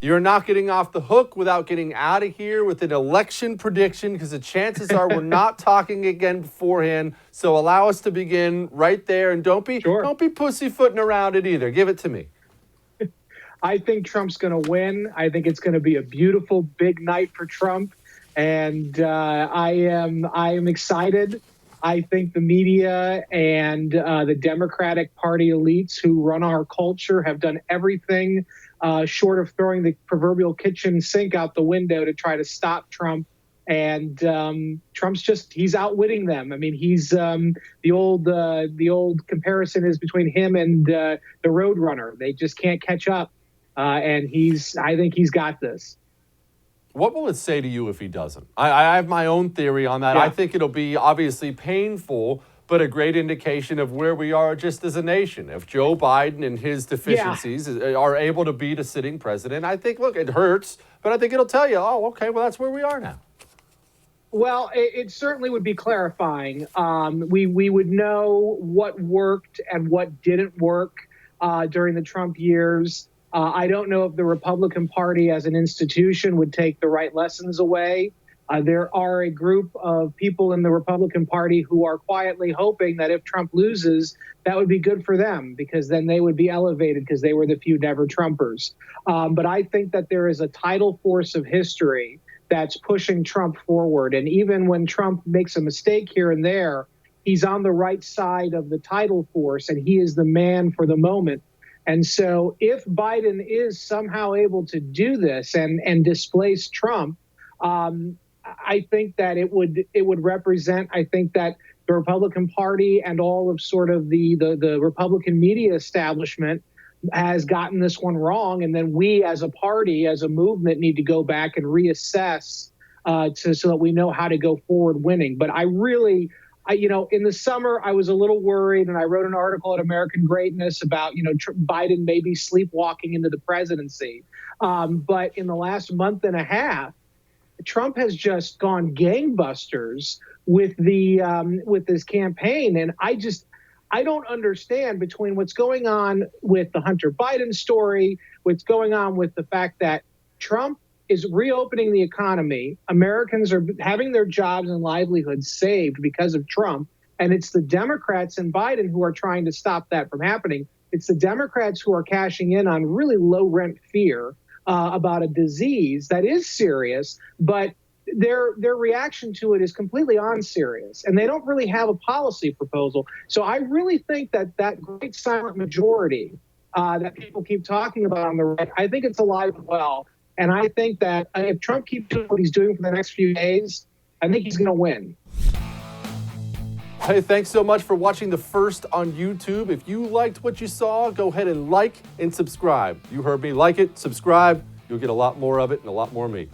You're not getting off the hook without getting out of here with an election prediction, because the chances are we're not talking again beforehand. So allow us to begin right there, and don't be pussyfooting around it either. Give it to me. I think Trump's going to win. I think it's going to be a beautiful big night for Trump, and I am excited. I think the media and the Democratic Party elites who run our culture have done everything short of throwing the proverbial kitchen sink out the window to try to stop Trump. And Trump's he's outwitting them. I mean, he's the old comparison is between him and the Roadrunner. They just can't catch up. And I think he's got this. What will it say to you if he doesn't? I have my own theory on that. Yeah. I think it'll be obviously painful, but a great indication of where we are just as a nation. If Joe Biden and his deficiencies are able to beat a sitting president, I think, look, it hurts, but I think it'll tell you, oh, okay, well, that's where we are now. Well, it certainly would be clarifying. We would know what worked and what didn't work during the Trump years. I don't know if the Republican Party as an institution would take the right lessons away. There are a group of people in the Republican Party who are quietly hoping that if Trump loses, that would be good for them, because then they would be elevated because they were the few never Trumpers. But I think that there is a tidal force of history that's pushing Trump forward. And even when Trump makes a mistake here and there, he's on the right side of the tidal force, and he is the man for the moment. And so if Biden is somehow able to do this and displace Trump, I think that it would represent, I think that the Republican Party and all of sort of the Republican media establishment has gotten this one wrong. And then we as a party, as a movement, need to go back and reassess so that we know how to go forward winning. But in the summer, I was a little worried, and I wrote an article at American Greatness about, Biden maybe sleepwalking into the presidency. But in the last month and a half, Trump has just gone gangbusters with this campaign. And I don't understand between what's going on with the Hunter Biden story, what's going on with the fact that Trump is reopening the economy. Americans are having their jobs and livelihoods saved because of Trump. And it's the Democrats and Biden who are trying to stop that from happening. It's the Democrats who are cashing in on really low rent fear about a disease that is serious, but their reaction to it is completely unserious, and they don't really have a policy proposal. So I really think that great silent majority that people keep talking about on the right, I think it's alive and well. And I think that if Trump keeps doing what he's doing for the next few days, I think he's going to win. Hey, thanks so much for watching The First on YouTube. If you liked what you saw, go ahead and like and subscribe. You heard me. Like it, subscribe. You'll get a lot more of it and a lot more of me.